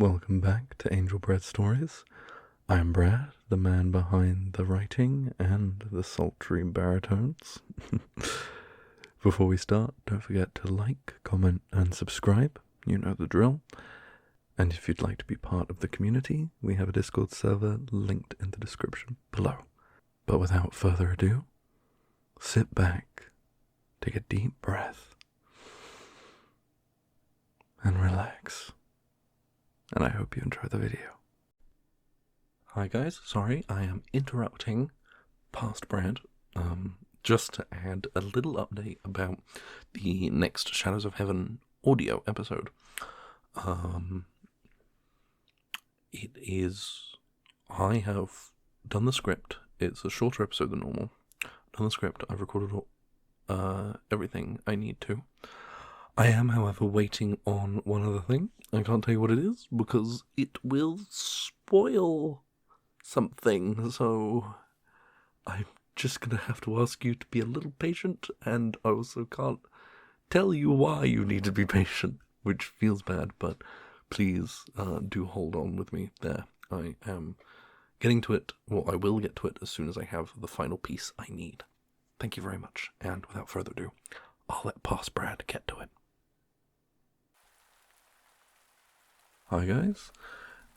Welcome back to Angel Bread Stories. I'm Brad, the man behind the writing and the sultry baritones. Before we start, don't forget to like, comment, and subscribe. You know the drill. And if you'd like to be part of the community, we have a Discord server linked in the description below. But without further ado, sit back, take a deep breath, and relax. And I hope you enjoy the video. Hi guys, sorry I am interrupting past Brad, just to add a little update about the next Shadows of Heaven audio episode. I have done the script. It's a shorter episode than normal. Done the script, I've recorded everything I need to. I am, however, waiting on one other thing. I can't tell you what it is, because it will spoil something, so I'm just going to have to ask you to be a little patient, and I also can't tell you why you need to be patient, which feels bad, but please do hold on with me there. I am getting to it, well, I will get to it as soon as I have the final piece I need. Thank you very much, and without further ado, I'll let past Brad get to it. Hi guys,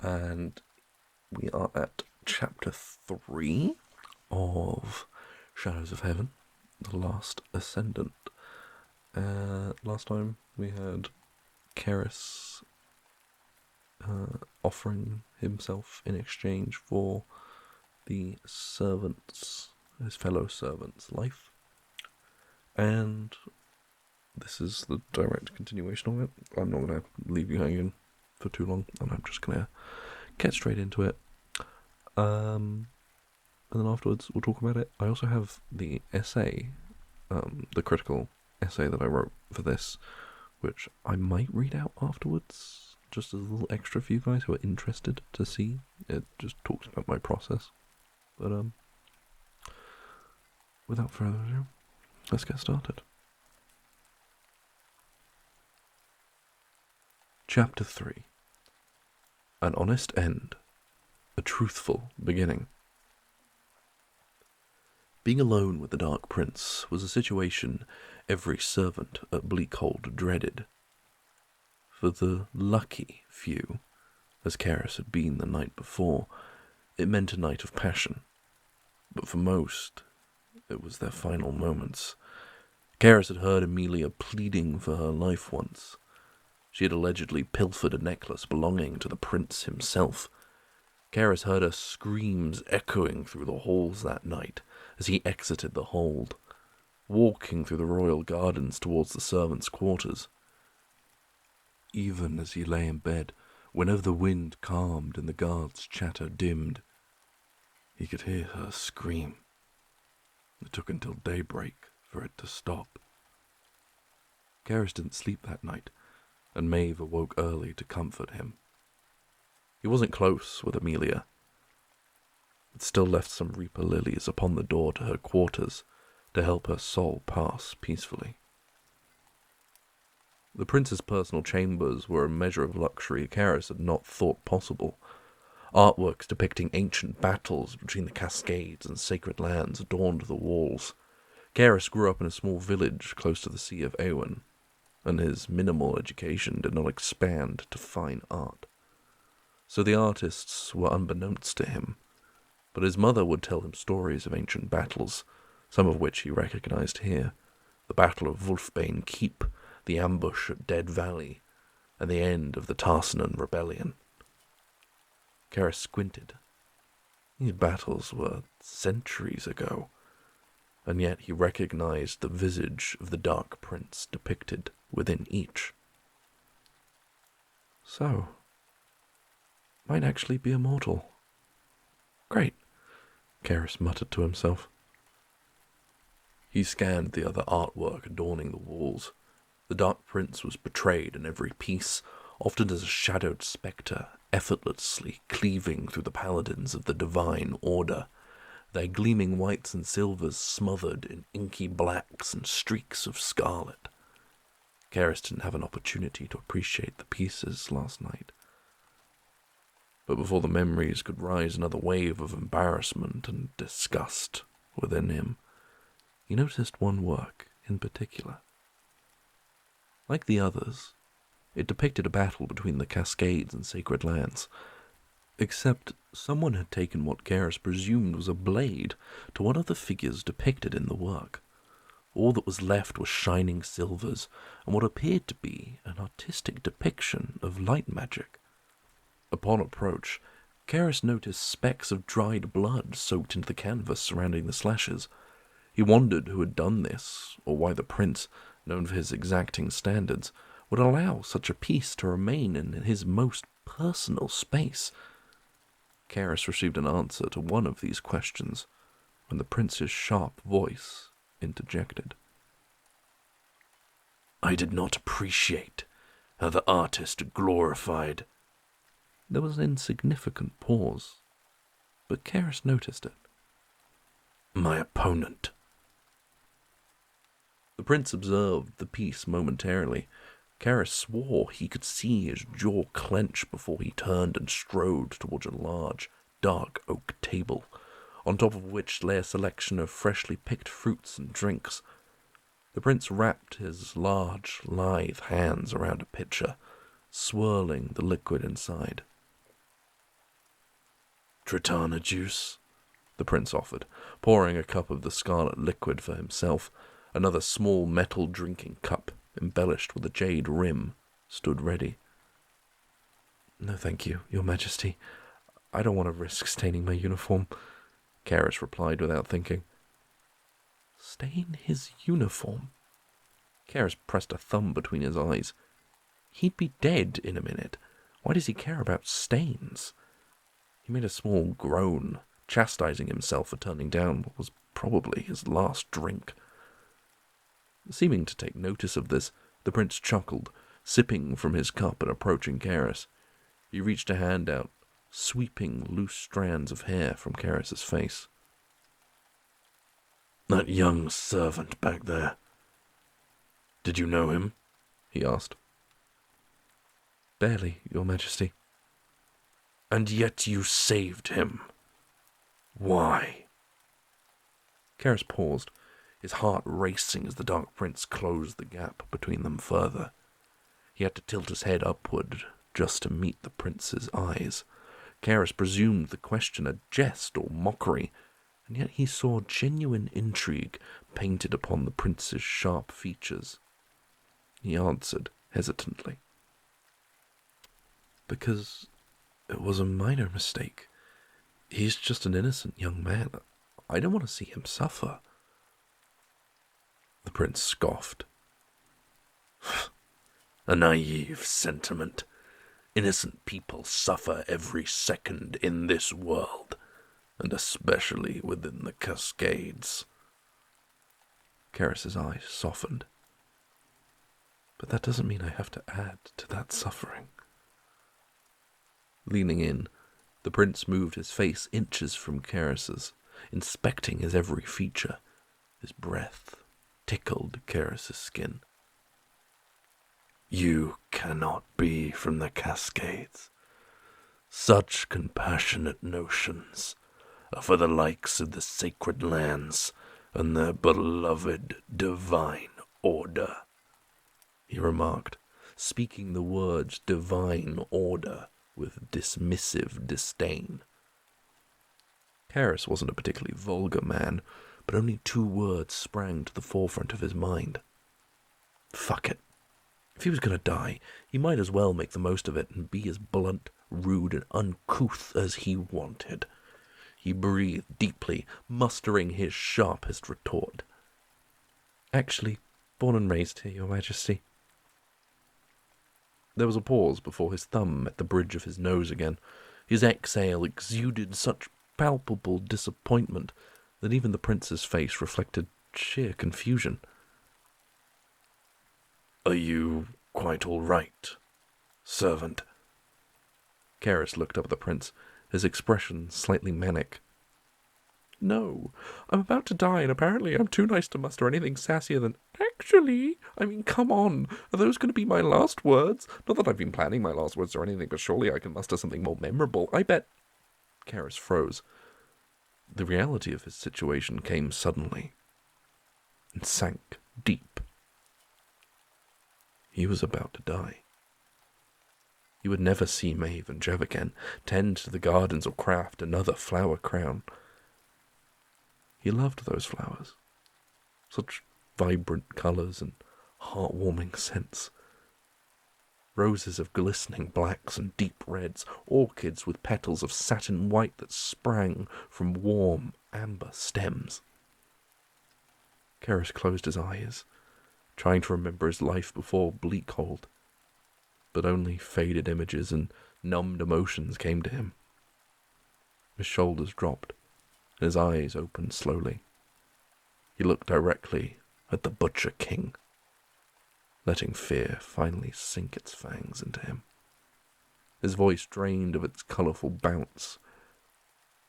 and we are at chapter 3 of Shadows of Heaven, the last Ascendant. Last time we had Karis offering himself in exchange for the servant's, his fellow servant's life, and this is the direct continuation of it. I'm not going to leave you hanging for too long, and I'm just going to get straight into it. And then afterwards we'll talk about it. I also have the essay, the critical essay that I wrote for this, which I might read out afterwards, just as a little extra for you guys who are interested to see. It just talks about my process. But without further ado, let's get started. Chapter 3. An honest end. A truthful beginning. Being alone with the Dark Prince was a situation every servant at Bleakhold dreaded. For the lucky few, as Karis had been the night before, it meant a night of passion. But for most, it was their final moments. Karis had heard Amelia pleading for her life once. She had allegedly pilfered a necklace belonging to the prince himself. Karis heard her screams echoing through the halls that night as he exited the hold, walking through the royal gardens towards the servants' quarters. Even as he lay in bed, whenever the wind calmed and the guards' chatter dimmed, he could hear her scream. It took until daybreak for it to stop. Karis didn't sleep that night, and Maeve awoke early to comfort him. He wasn't close with Amelia. It still left some reaper lilies upon the door to her quarters to help her soul pass peacefully. The prince's personal chambers were a measure of luxury Karis had not thought possible. Artworks depicting ancient battles between the Cascades and sacred lands adorned the walls. Karis grew up in a small village close to the Sea of Eowyn, and his minimal education did not expand to fine art. So the artists were unbeknownst to him, but his mother would tell him stories of ancient battles, some of which he recognized here: the Battle of Wolfbane Keep, the ambush at Dead Valley, and the end of the Tarsanan Rebellion. Karis squinted. These battles were centuries ago, and yet he recognized the visage of the Dark Prince depicted within each. So, might actually be immortal. Great, Karis muttered to himself. He scanned the other artwork adorning the walls. The Dark Prince was portrayed in every piece, often as a shadowed spectre, effortlessly cleaving through the paladins of the Divine Order, their gleaming whites and silvers smothered in inky blacks and streaks of scarlet. Karis didn't have an opportunity to appreciate the pieces last night. But before the memories could rise another wave of embarrassment and disgust within him, he noticed one work in particular. Like the others, it depicted a battle between the Cascades and Sacred Lands, except someone had taken what Garrus presumed was a blade to one of the figures depicted in the work. All that was left was shining silvers and what appeared to be an artistic depiction of light magic. Upon approach, Garrus noticed specks of dried blood soaked into the canvas surrounding the slashes. He wondered who had done this, or why the prince, known for his exacting standards, would allow such a piece to remain in his most personal space. Garrus received an answer to one of these questions when the prince's sharp voice interjected. "I did not appreciate how the artist glorified." There was an insignificant pause, but Garrus noticed it. "My opponent." The prince observed the piece momentarily. Garrus swore he could see his jaw clench before he turned and strode towards a large, dark oak table, on top of which lay a selection of freshly picked fruits and drinks. The prince wrapped his large, lithe hands around a pitcher, swirling the liquid inside. "Tritana juice," the prince offered, pouring a cup of the scarlet liquid for himself. Another small metal drinking cup, embellished with a jade rim, stood ready. "No, thank you, Your Majesty. I don't want to risk staining my uniform," Garrus replied without thinking. Stain his uniform? Garrus pressed a thumb between his eyes. He'd be dead in a minute. Why does he care about stains? He made a small groan, chastising himself for turning down what was probably his last drink. Seeming to take notice of this, the prince chuckled, sipping from his cup and approaching Garrus. He reached a hand out, sweeping loose strands of hair from Garrus's face. "That young servant back there. Did you know him?" he asked. "Barely, Your Majesty." "And yet you saved him. Why?" Garrus paused, his heart racing as the Dark Prince closed the gap between them further. He had to tilt his head upward just to meet the prince's eyes. Garrus presumed the question a jest or mockery, and yet he saw genuine intrigue painted upon the prince's sharp features. He answered hesitantly. "Because it was a minor mistake. He's just an innocent young man. I don't want to see him suffer." The prince scoffed. "A naive sentiment. Innocent people suffer every second in this world, and especially within the Cascades." Garrus's eyes softened. "But that doesn't mean I have to add to that suffering." Leaning in, the prince moved his face inches from Garrus's, inspecting his every feature. His breath tickled Garrus's skin. "You cannot be from the Cascades. Such compassionate notions are for the likes of the Sacred Lands and their beloved divine order," he remarked, speaking the words divine order with dismissive disdain. Garrus wasn't a particularly vulgar man, but only 2 words sprang to the forefront of his mind. Fuck it. If he was going to die, he might as well make the most of it and be as blunt, rude, and uncouth as he wanted. He breathed deeply, mustering his sharpest retort. "Actually, born and raised here, Your Majesty." There was a pause before his thumb met the bridge of his nose again. His exhale exuded such palpable disappointment that even the prince's face reflected sheer confusion. "Are you quite all right, servant?" Garrus looked up at the prince, his expression slightly manic. No, I'm about to die, and apparently I'm too nice to muster anything sassier than, actually, I mean, come on, are those going to be my last words? Not that I've been planning my last words or anything, but surely I can muster something more memorable. I bet. Karis froze. The reality of his situation came suddenly and sank deep. He was about to die. He would never see Maeve and Jev again, tend to the gardens or craft another flower crown. He loved those flowers. Such vibrant colours and heartwarming scents. Roses of glistening blacks and deep reds, orchids with petals of satin white that sprang from warm amber stems. Karis closed his eyes, trying to remember his life before Bleakhold, but only faded images and numbed emotions came to him. His shoulders dropped, and his eyes opened slowly. He looked directly at the Butcher King, letting fear finally sink its fangs into him. His voice drained of its colourful bounce,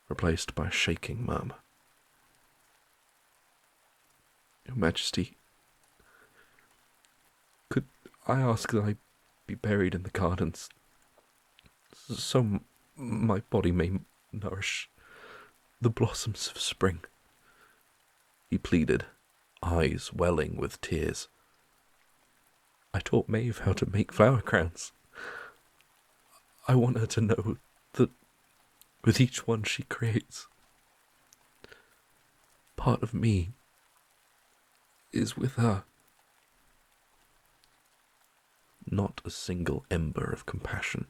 replaced by a shaking murmur. Your Majesty, could I ask that I be buried in the gardens, so my body may nourish the blossoms of spring? He pleaded, eyes welling with tears. I taught Maeve how to make flower crowns. I want her to know that with each one she creates, part of me is with her. Not a single ember of compassion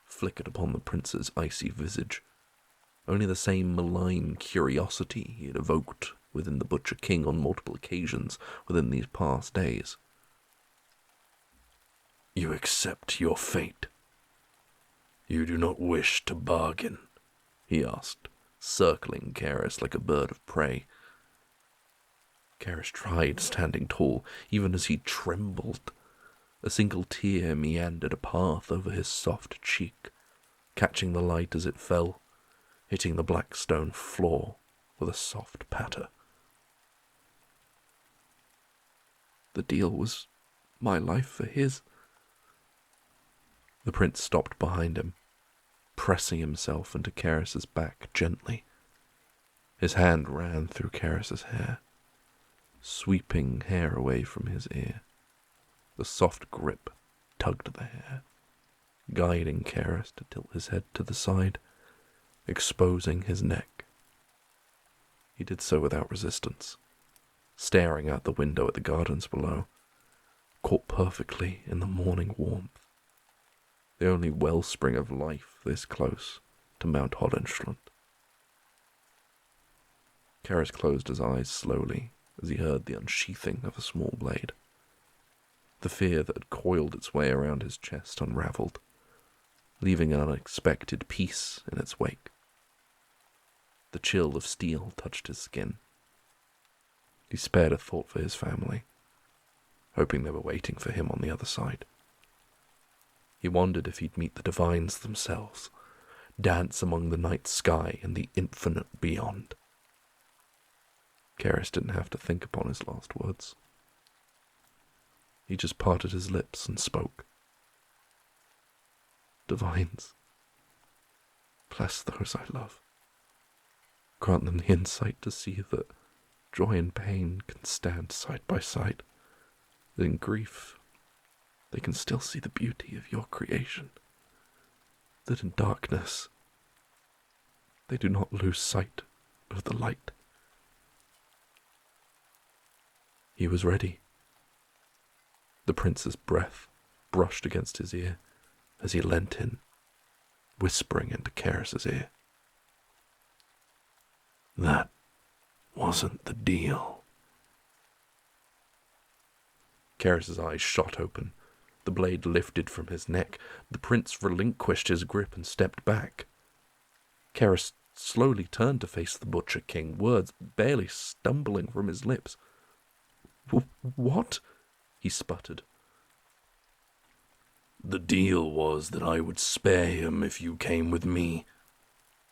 flickered upon the prince's icy visage. Only the same malign curiosity he had evoked within the Butcher King on multiple occasions within these past days. You accept your fate. You do not wish to bargain, he asked, circling Karis like a bird of prey. Karis tried standing tall, even as he trembled. A single tear meandered a path over his soft cheek, catching the light as it fell, hitting the black stone floor with a soft patter. The deal was my life for his. The prince stopped behind him, pressing himself into Karis's back gently. His hand ran through Karis's hair, sweeping hair away from his ear. The soft grip tugged at the hair, guiding Karis to tilt his head to the side, exposing his neck. He did so without resistance, staring out the window at the gardens below, caught perfectly in the morning warmth, the only wellspring of life this close to Mount Hollenschlund. Karis closed his eyes slowly as he heard the unsheathing of a small blade. The fear that had coiled its way around his chest unraveled, leaving an unexpected peace in its wake. The chill of steel touched his skin. He spared a thought for his family, hoping they were waiting for him on the other side. He wondered if he'd meet the divines themselves, dance among the night sky and the infinite beyond. Karis didn't have to think upon his last words. He just parted his lips and spoke. Divines, bless those I love. Grant them the insight to see that joy and pain can stand side by side, that in grief they can still see the beauty of your creation, that in darkness they do not lose sight of the light. He was ready. The prince's breath brushed against his ear as he leant in, whispering into Karis's ear. That wasn't the deal. Karis's eyes shot open. The blade lifted from his neck. The prince relinquished his grip and stepped back. Karis slowly turned to face the Butcher King, words barely stumbling from his lips. What? He sputtered. The deal was that I would spare him if you came with me.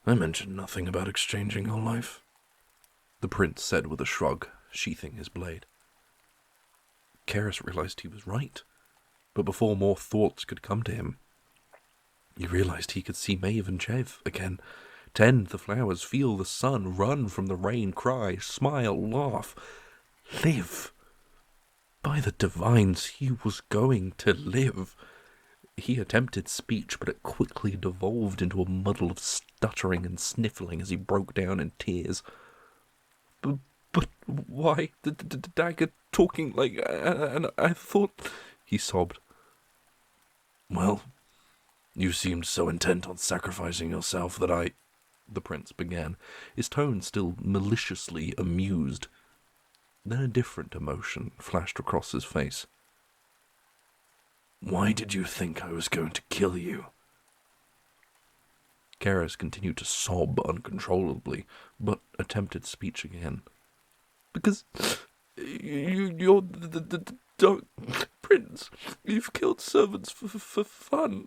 I mentioned nothing about exchanging your life. the prince said with a shrug, sheathing his blade. Karis realized he was right, but before more thoughts could come to him, he realized he could see Maeve and Chev again, tend the flowers, feel the sun, run from the rain, cry, smile, laugh, live. By the divines, he was going to live. He attempted speech, but it quickly devolved into a muddle of stuttering and sniffling as he broke down in tears. But why? The dagger talking like... and I thought... He sobbed. Well, you seemed so intent on sacrificing yourself that I... The prince began, his tone still maliciously amused. Then a different emotion flashed across his face. Why did you think I was going to kill you? Karis continued to sob uncontrollably, but attempted speech again. Because you're the prince. You've killed servants for fun.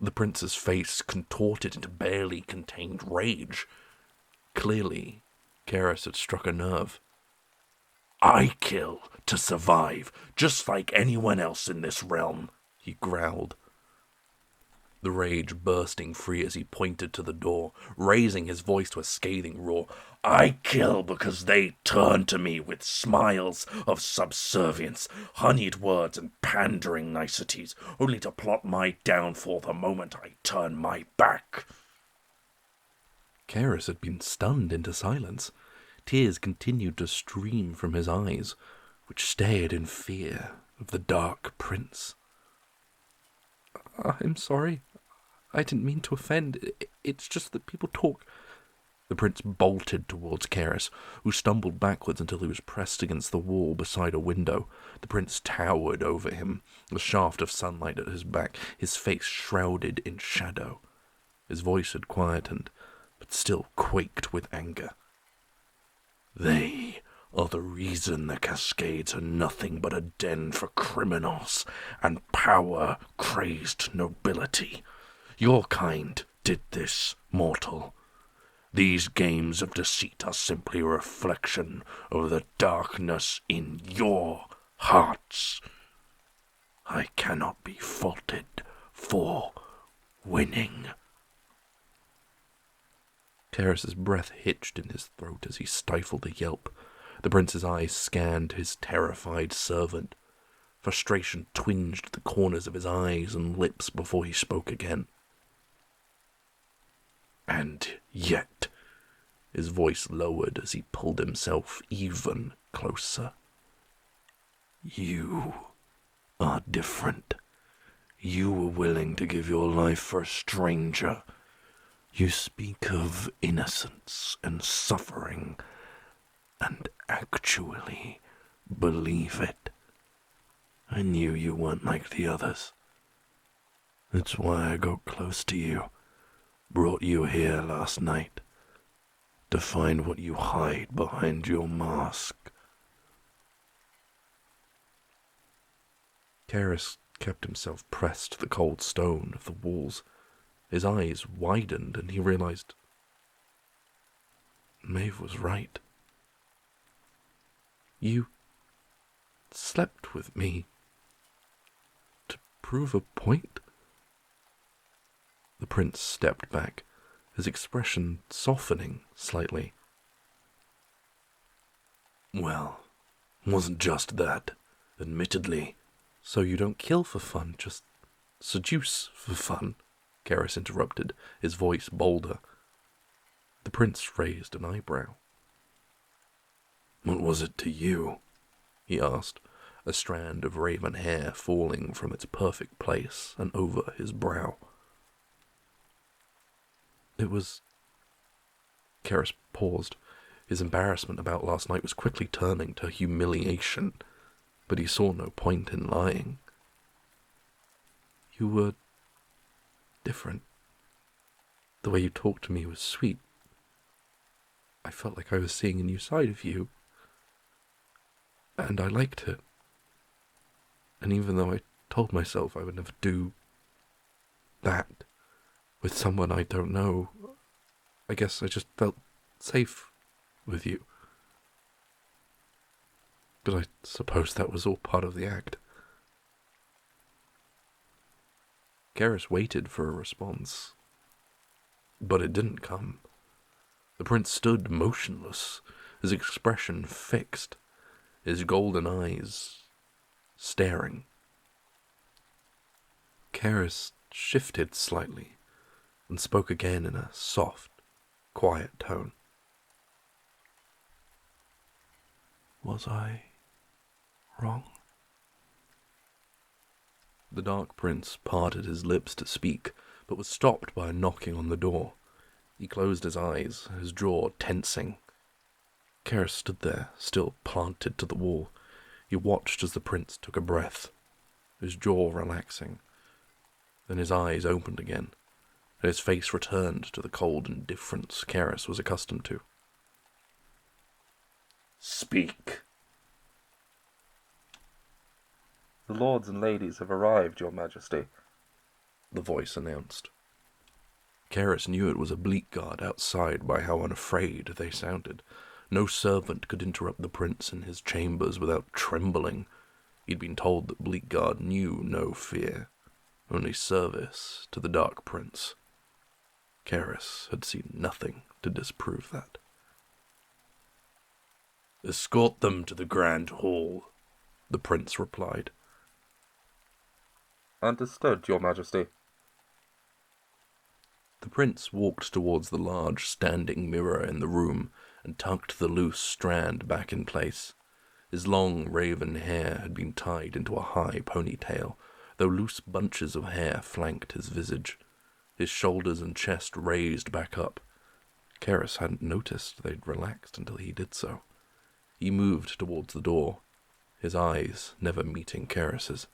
The prince's face contorted into barely contained rage. Clearly, Karis had struck a nerve. I kill to survive, just like anyone else in this realm, he growled. The rage bursting free as he pointed to the door, raising his voice to a scathing roar. I kill because they turn to me with smiles of subservience, honeyed words and pandering niceties, only to plot my downfall the moment I turn my back. Karis had been stunned into silence. Tears continued to stream from his eyes, which stared in fear of the Dark Prince. I'm sorry. I didn't mean to offend. It's just that people talk. The prince bolted towards Karis, who stumbled backwards until he was pressed against the wall beside a window. The prince towered over him, a shaft of sunlight at his back, his face shrouded in shadow. His voice had quietened, but still quaked with anger. They are the reason the Cascades are nothing but a den for criminals and power-crazed nobility. Your kind did this, mortal. These games of deceit are simply a reflection of the darkness in your hearts. I cannot be faulted for winning. Karis's breath hitched in his throat as he stifled a yelp. The prince's eyes scanned his terrified servant. Frustration twinged the corners of his eyes and lips before he spoke again. And yet, his voice lowered as he pulled himself even closer. You are different. You were willing to give your life for a stranger. You speak of innocence and suffering, and actually believe it. I knew you weren't like the others. That's why I got close to you, brought you here last night, to find what you hide behind your mask. Karis kept himself pressed to the cold stone of the walls. His eyes widened and he realized Maeve was right. You slept with me to prove a point? The prince stepped back, his expression softening slightly. Well, it wasn't just that, admittedly. So you don't kill for fun, just seduce for fun? Karis interrupted, his voice bolder. The prince raised an eyebrow. What was it to you? He asked, a strand of raven hair falling from its perfect place and over his brow. It was... Karis paused. His embarrassment about last night was quickly turning to humiliation, but he saw no point in lying. You were different. The way you talked to me was sweet. I felt like I was seeing a new side of you, and I liked it. And even though I told myself I would never do that with someone I don't know, I guess I just felt safe with you. But I suppose that was all part of the act. Karis waited for a response, but it didn't come. The prince stood motionless, his expression fixed, his golden eyes staring. Karis shifted slightly and spoke again in a soft, quiet tone. Was I wrong? The Dark Prince parted his lips to speak, but was stopped by a knocking on the door. He closed his eyes, his jaw tensing. Karis stood there, still planted to the wall. He watched as the prince took a breath, his jaw relaxing. Then his eyes opened again, and his face returned to the cold indifference Karis was accustomed to. Speak. The lords and ladies have arrived, your majesty, the voice announced. Karis knew it was a bleak guard outside by how unafraid they sounded. No servant could interrupt the prince in his chambers without trembling. He'd been told that Bleakguard knew no fear, only service to the Dark Prince. Karis had seen nothing to disprove that. Escort them to the Grand Hall, the prince replied. Understood, your majesty. The prince walked towards the large standing mirror in the room and tucked the loose strand back in place. His long raven hair had been tied into a high ponytail, though loose bunches of hair flanked his visage. His shoulders and chest raised back up. Karis hadn't noticed they'd relaxed until he did so. He moved towards the door, his eyes never meeting Karis's.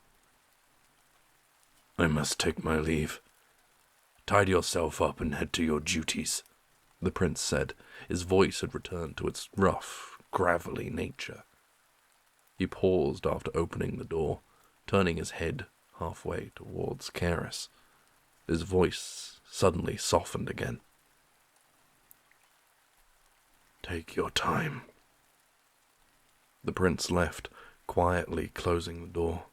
I must take my leave. Tidy yourself up and head to your duties, the prince said. His voice had returned to its rough, gravelly nature. He paused after opening the door, turning his head halfway towards Karis. His voice suddenly softened again. Take your time. The prince left, quietly closing the door.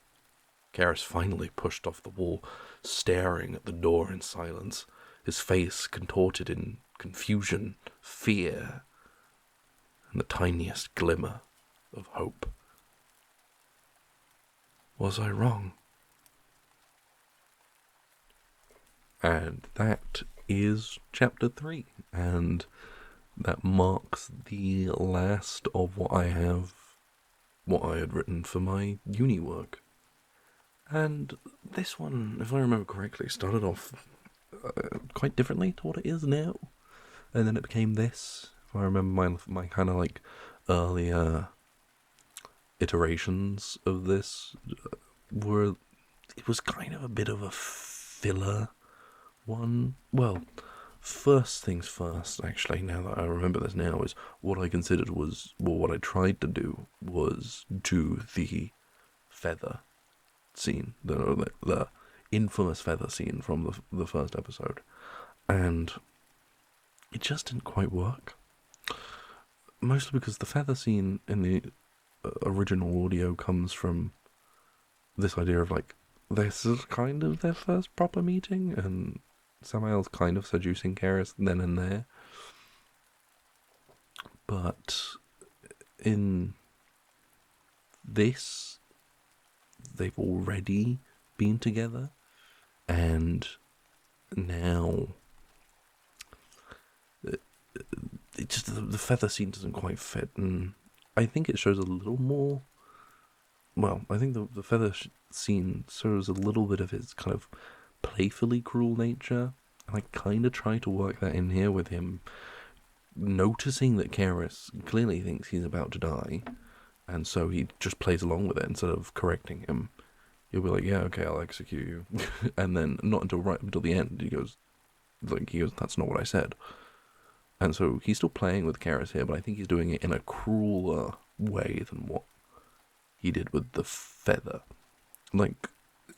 Karis finally pushed off the wall, staring at the door in silence, his face contorted in confusion, fear, and the tiniest glimmer of hope. Was I wrong? And that is chapter 3, and that marks the last of what I had written for my uni work. And this one, if I remember correctly, started off quite differently to what it is now. And then it became this. If I remember my kind of like earlier iterations of this it was kind of a bit of a filler one. Well, first things first, actually, now that I remember this now, is what I considered was, well, what I tried to do was do the feather scene, the infamous feather scene from the first episode, and it just didn't quite work. Mostly because the feather scene in the original audio comes from this idea of like, this is kind of their first proper meeting, and Samael's kind of seducing Karis then and there. But in this, they've already been together, and now it just, the feather scene doesn't quite fit, and I think it shows a little more. Well, I think the feather scene shows a little bit of his kind of playfully cruel nature, and I kind of try to work that in here with him noticing that Karis clearly thinks he's about to die, and so he just plays along with it instead of correcting him. He'll be like, yeah, okay, I'll execute you. And then not until right until the end, he goes, that's not what I said. And so he's still playing with Karis here, but I think he's doing it in a crueler way than what he did with the feather. Like,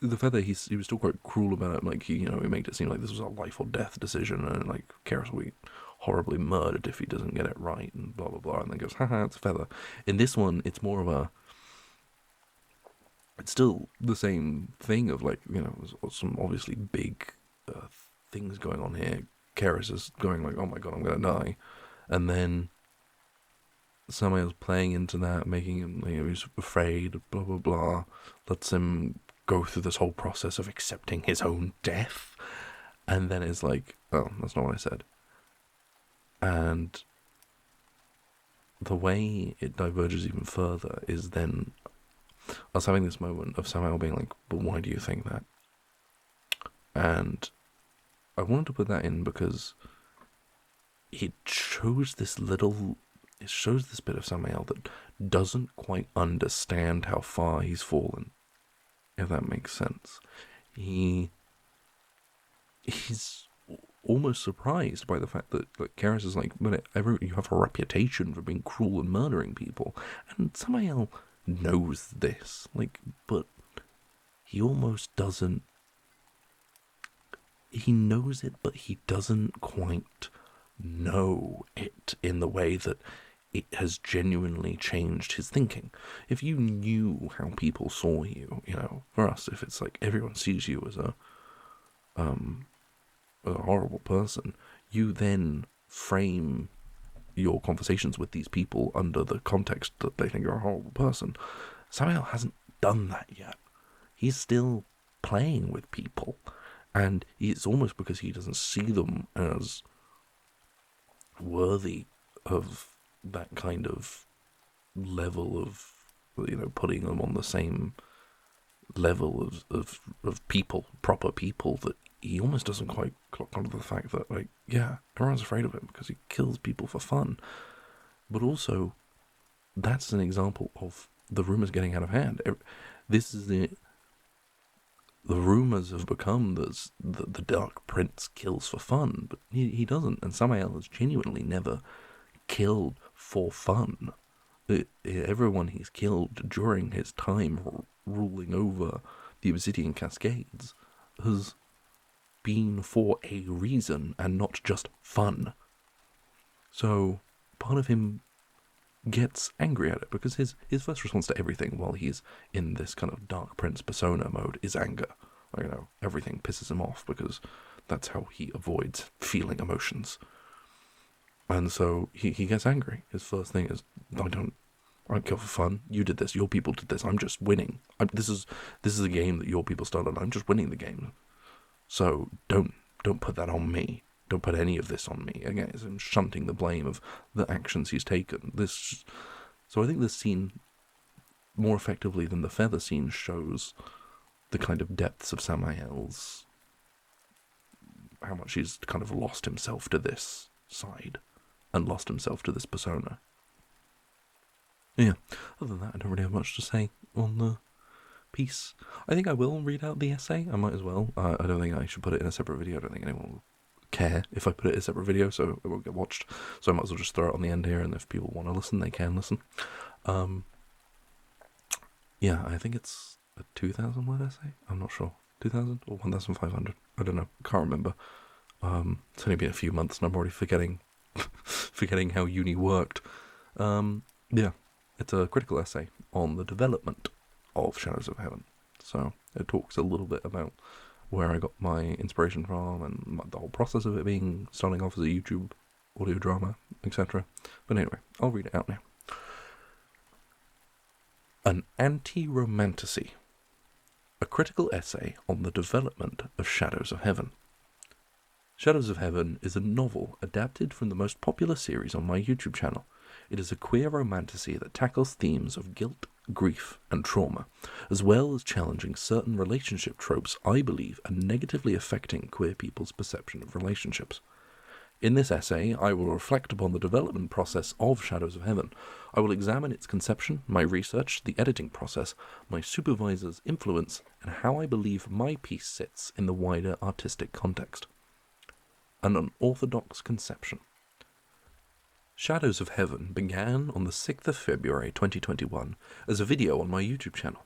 the feather, he was still quite cruel about it. Like, he made it seem like this was a life or death decision, and like, Karis will be horribly murdered if he doesn't get it right, and blah blah blah, and then goes, haha, it's a feather. In this one, it's more of a, it's still the same thing of like, there's some obviously big things going on here. Karis is going like, oh my god, I'm gonna die, and then Samael's playing into that, making him, he's afraid, blah blah blah, lets him go through this whole process of accepting his own death, and then is like, oh, that's not what I said. And the way it diverges even further is then us having this moment of Samael being like, but why do you think that? And I wanted to put that in because it shows this bit of Samael that doesn't quite understand how far he's fallen, if that makes sense. He's almost surprised by the fact that Karis is like, but you have a reputation for being cruel and murdering people, and Samael knows this, but he almost doesn't. He knows it, but he doesn't quite know it in the way that it has genuinely changed his thinking. If you knew how people saw you, for us, if it's like everyone sees you as a horrible person, you then frame your conversations with these people under the context that they think you're a horrible person. Samuel hasn't done that yet. He's still playing with people, and it's almost because he doesn't see them as worthy of that kind of level of, putting them on the same level of people, proper people, that he almost doesn't quite clock onto the fact that, everyone's afraid of him because he kills people for fun. But also, that's an example of the rumors getting out of hand. This is the rumors have become that the Dark Prince kills for fun, but he doesn't, and Samael has genuinely never killed for fun. Everyone he's killed during his time ruling over the Obsidian Cascades has been for a reason and not just fun. So part of him gets angry at it because his first response to everything while he's in this kind of Dark Prince persona mode is anger. Everything pisses him off because that's how he avoids feeling emotions. And so he gets angry. His first thing is, I don't kill for fun. You did this. Your people did this. I'm just winning. This is a game that your people started. I'm just winning the game. So don't put that on me. Don't put any of this on me. Again, it's him shunting the blame of the actions he's taken. So I think this scene, more effectively than the feather scene, shows the kind of depths of Samael's, how much he's kind of lost himself to this side and lost himself to this persona. Yeah, other than that, I don't really have much to say on the piece. I think I will read out the essay. I might as well. I don't think I should put it in a separate video. I don't think anyone will care if I put it in a separate video, so it won't get watched. So I might as well just throw it on the end here, and if people want to listen, they can listen. Yeah, I think it's a 2,000 word essay. I'm not sure. 2,000 or 1,500. I don't know. Can't remember. It's only been a few months, and I'm already forgetting how uni worked. Yeah, it's a critical essay on the development of Shadows of Heaven. So it talks a little bit about where I got my inspiration from and the whole process of it starting off as a YouTube audio drama, etc. But anyway, I'll read it out now. An Anti-Romantasy, a critical essay on the development of Shadows of Heaven. Shadows of Heaven is a novel adapted from the most popular series on my YouTube channel. It is a queer romantasy that tackles themes of guilt, grief, and trauma, as well as challenging certain relationship tropes I believe are negatively affecting queer people's perception of relationships. In this essay, I will reflect upon the development process of Shadows of Heaven. I will examine its conception, my research, the editing process, my supervisor's influence, and how I believe my piece sits in the wider artistic context. An unorthodox conception. Shadows of Heaven began on the 6th of February 2021 as a video on my YouTube channel.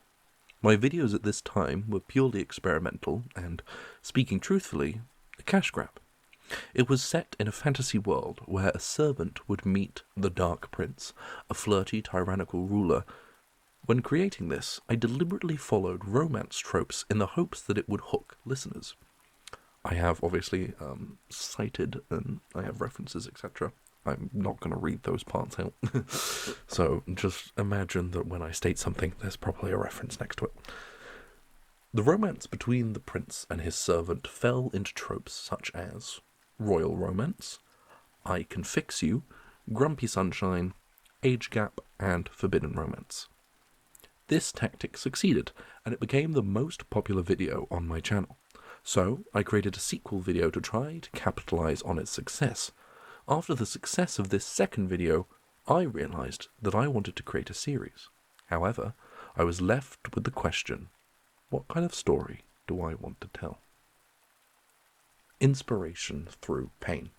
My videos at this time were purely experimental and, speaking truthfully, a cash grab. It was set in a fantasy world where a servant would meet the Dark Prince, a flirty, tyrannical ruler. When creating this, I deliberately followed romance tropes in the hopes that it would hook listeners. I have obviously cited and I have references, etc. I'm not going to read those parts out. So just imagine that when I state something, there's probably a reference next to it. The romance between the prince and his servant fell into tropes such as royal romance, I can fix you, grumpy sunshine, age gap, and forbidden romance. This tactic succeeded, and it became the most popular video on my channel. So I created a sequel video to try to capitalize on its success. After the success of this second video, I realized that I wanted to create a series. However, I was left with the question, what kind of story do I want to tell? Inspiration through pain.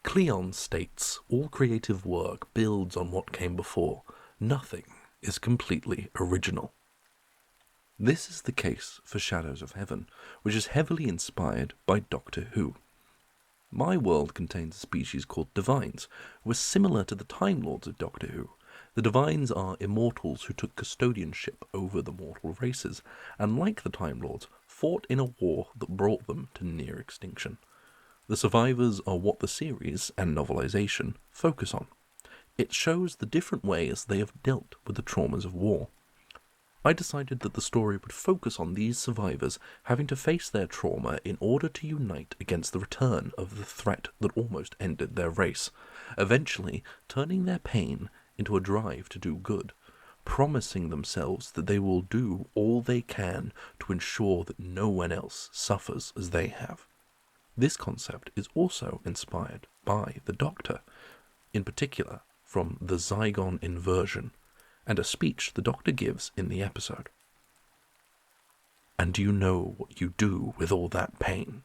Cleon states, all creative work builds on what came before. Nothing is completely original. This is the case for Shadows of Heaven, which is heavily inspired by Doctor Who. My world contains a species called Divines, who are similar to the Time Lords of Doctor Who. The Divines are immortals who took custodianship over the mortal races, and like the Time Lords, fought in a war that brought them to near extinction. The survivors are what the series and novelization focus on. It shows the different ways they have dealt with the traumas of war. I decided that the story would focus on these survivors having to face their trauma in order to unite against the return of the threat that almost ended their race, eventually turning their pain into a drive to do good, promising themselves that they will do all they can to ensure that no one else suffers as they have. This concept is also inspired by the Doctor, in particular from the Zygon inversion, and a speech the Doctor gives in the episode. And do you know what you do with all that pain?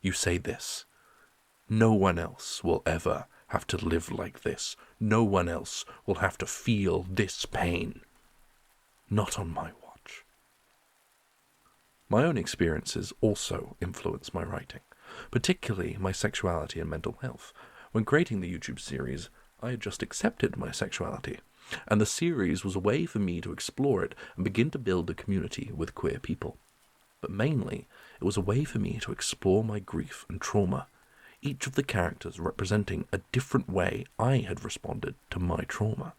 You say this, no one else will ever have to live like this. No one else will have to feel this pain. Not on my watch. My own experiences also influence my writing, particularly my sexuality and mental health. When creating the YouTube series, I had just accepted my sexuality, and the series was a way for me to explore it and begin to build a community with queer people. But mainly, it was a way for me to explore my grief and trauma, each of the characters representing a different way I had responded to my trauma.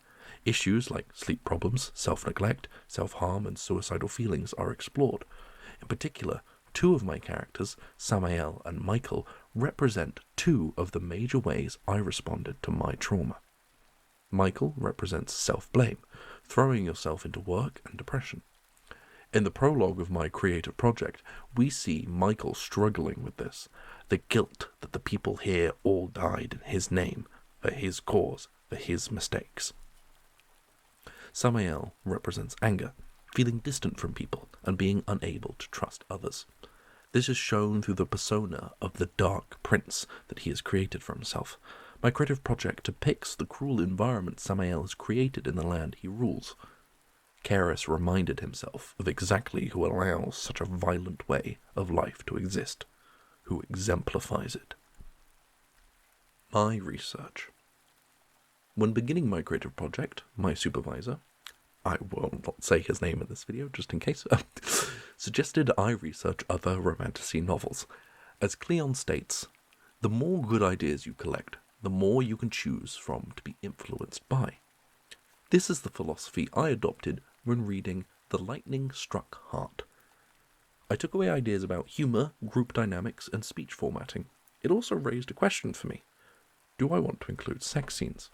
Issues like sleep problems, self-neglect, self-harm, and suicidal feelings are explored. In particular, two of my characters, Samael and Michael, represent two of the major ways I responded to my trauma. Michael represents self-blame, throwing yourself into work and depression. In the prologue of my creative project, we see Michael struggling with this, the guilt that the people here all died in his name, for his cause, for his mistakes. Samael represents anger, feeling distant from people and being unable to trust others. This is shown through the persona of the Dark Prince that he has created for himself. My creative project depicts the cruel environment Samael has created in the land he rules. Karis reminded himself of exactly who allows such a violent way of life to exist, who exemplifies it. My research. When beginning my creative project, my supervisor, I will not say his name in this video just in case, suggested I research other romantasy novels. As Cleon states, the more good ideas you collect, the more you can choose from to be influenced by. This is the philosophy I adopted when reading The Lightning Struck Heart. I took away ideas about humor, group dynamics, and speech formatting. It also raised a question for me. Do I want to include sex scenes?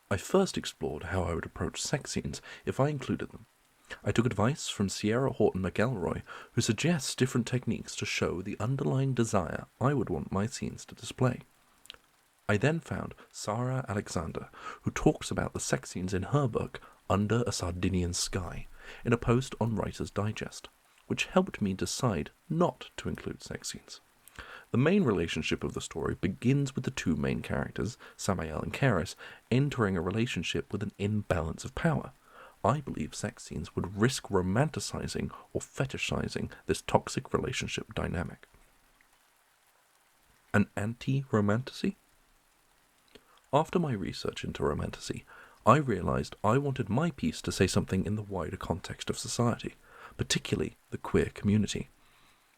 I first explored how I would approach sex scenes if I included them. I took advice from Sierra Horton McElroy, who suggests different techniques to show the underlying desire I would want my scenes to display. I then found Sarah Alexander, who talks about the sex scenes in her book, Under a Sardinian Sky, in a post on Writer's Digest, which helped me decide not to include sex scenes. The main relationship of the story begins with the two main characters, Samael and Karis, entering a relationship with an imbalance of power. I believe sex scenes would risk romanticizing or fetishizing this toxic relationship dynamic. An anti-romantasy? After my research into romantasy, I realised I wanted my piece to say something in the wider context of society, particularly the queer community.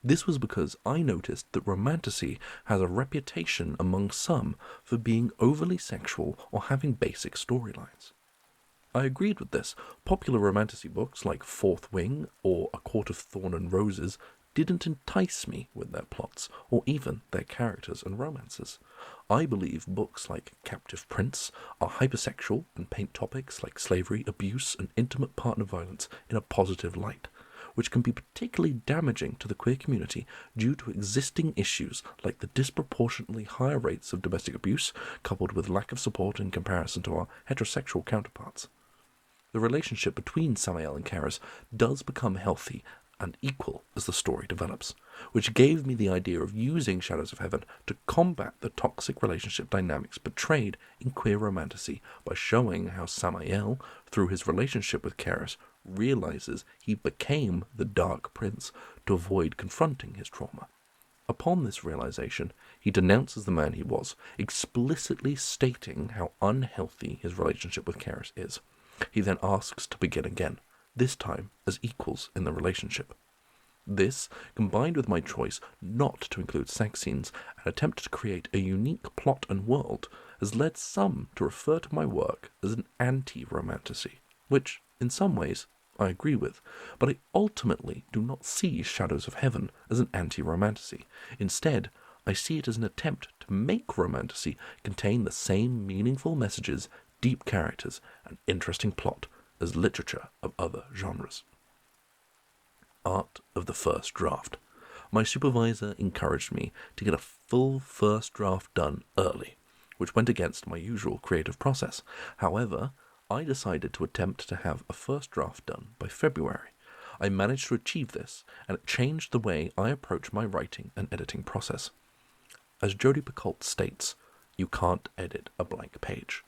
This was because I noticed that romantasy has a reputation among some for being overly sexual or having basic storylines. I agreed with this. Popular romantasy books like Fourth Wing or A Court of Thorn and Roses didn't entice me with their plots, or even their characters and romances. I believe books like Captive Prince are hypersexual and paint topics like slavery, abuse, and intimate partner violence in a positive light, which can be particularly damaging to the queer community due to existing issues like the disproportionately higher rates of domestic abuse, coupled with lack of support in comparison to our heterosexual counterparts. The relationship between Samael and Karis does become healthy and equal as the story develops, which gave me the idea of using Shadows of Heaven to combat the toxic relationship dynamics portrayed in queer romantasy by showing how Samael, through his relationship with Karis, realizes he became the Dark Prince to avoid confronting his trauma. Upon this realization, he denounces the man he was, explicitly stating how unhealthy his relationship with Karis is. He then asks to begin again, this time as equals in the relationship. This, combined with my choice not to include sex scenes and attempt to create a unique plot and world, has led some to refer to my work as an anti-romantasy, which, in some ways, I agree with, but I ultimately do not see Shadows of Heaven as an anti-romantasy. Instead, I see it as an attempt to make romantasy contain the same meaningful messages, deep characters, and interesting plot as literature of other genres. Art of the first draft. My supervisor encouraged me to get a full first draft done early, which went against my usual creative process. However, I decided to attempt to have a first draft done by February. I managed to achieve this, and it changed the way I approach my writing and editing process. As Jodi Picoult states, you can't edit a blank page.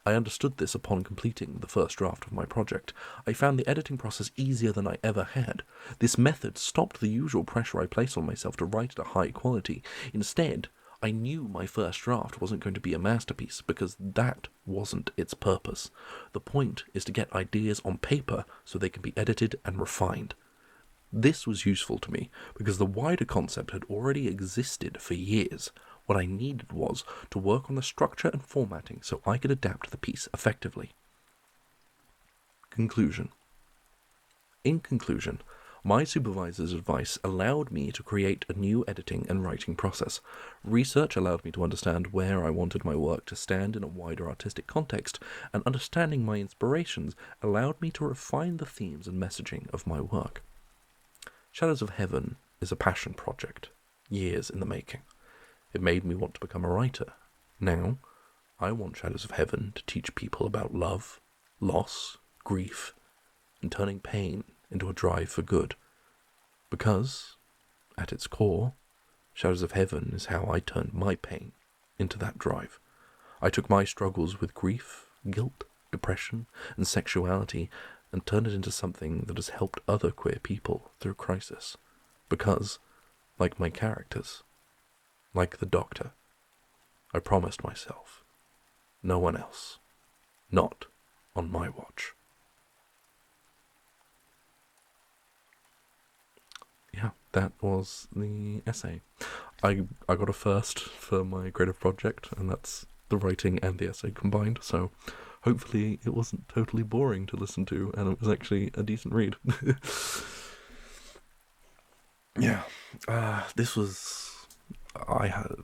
I understood this upon completing the first draft of my project. I found the editing process easier than I ever had. This method stopped the usual pressure I place on myself to write at a high quality. Instead, I knew my first draft wasn't going to be a masterpiece because that wasn't its purpose. The point is to get ideas on paper so they can be edited and refined. This was useful to me because the wider concept had already existed for years. What I needed was to work on the structure and formatting so I could adapt the piece effectively. Conclusion. In conclusion, my supervisor's advice allowed me to create a new editing and writing process. Research allowed me to understand where I wanted my work to stand in a wider artistic context, and understanding my inspirations allowed me to refine the themes and messaging of my work. Shadows of Heaven is a passion project, years in the making. It made me want to become a writer. Now, I want Shadows of Heaven to teach people about love, loss, grief, and turning pain into a drive for good. Because, at its core, Shadows of Heaven is how I turned my pain into that drive. I took my struggles with grief, guilt, depression, and sexuality and turned it into something that has helped other queer people through crisis. Because, like my characters, like the Doctor, I promised myself, no one else, not on my watch. Yeah, that was the essay. I got a first for my creative project, and that's the writing and the essay combined, so hopefully it wasn't totally boring to listen to, and it was actually a decent read. Yeah, this was... I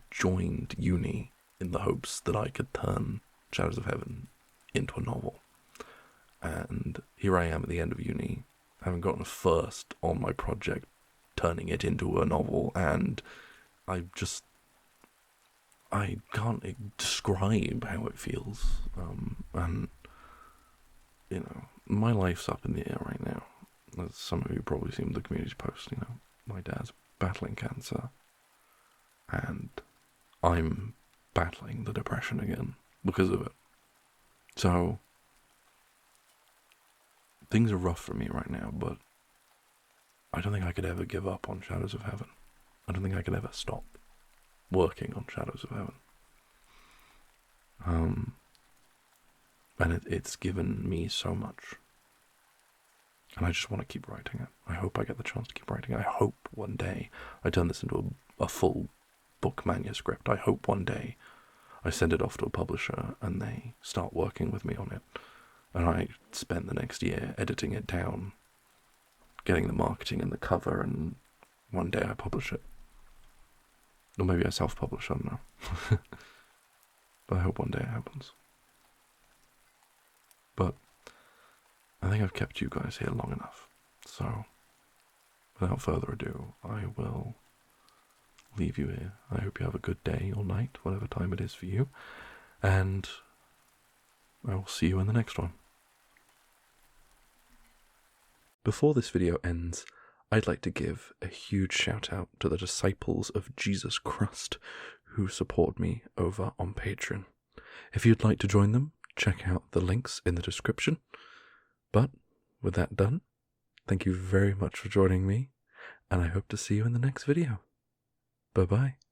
joined uni in the hopes that I could turn Shadows of Heaven into a novel. And here I am at the end of uni, having gotten a first on my project, turning it into a novel, and I can't describe how it feels. And, my life's up in the air right now. As some of you probably seen the community post, my dad's battling cancer, and I'm battling the depression again because of it. So, things are rough for me right now, but I don't think I could ever give up on Shadows of Heaven. I don't think I can ever stop working on Shadows of Heaven. And it's given me so much. And I just want to keep writing it. I hope I get the chance to keep writing it. I hope one day I turn this into a full book manuscript. I hope one day I send it off to a publisher and they start working with me on it. And I spend the next year editing it down, getting the marketing and the cover, and one day I publish it. Or maybe I self-publish, I don't know. But I hope one day it happens. But I think I've kept you guys here long enough. So, without further ado, I will leave you here. I hope you have a good day or night, whatever time it is for you. And I will see you in the next one. Before this video ends, I'd like to give a huge shout out to the disciples of Jesus Christ who support me over on Patreon. If you'd like to join them, check out the links in the description. But with that done, thank you very much for joining me, and I hope to see you in the next video. Bye-bye.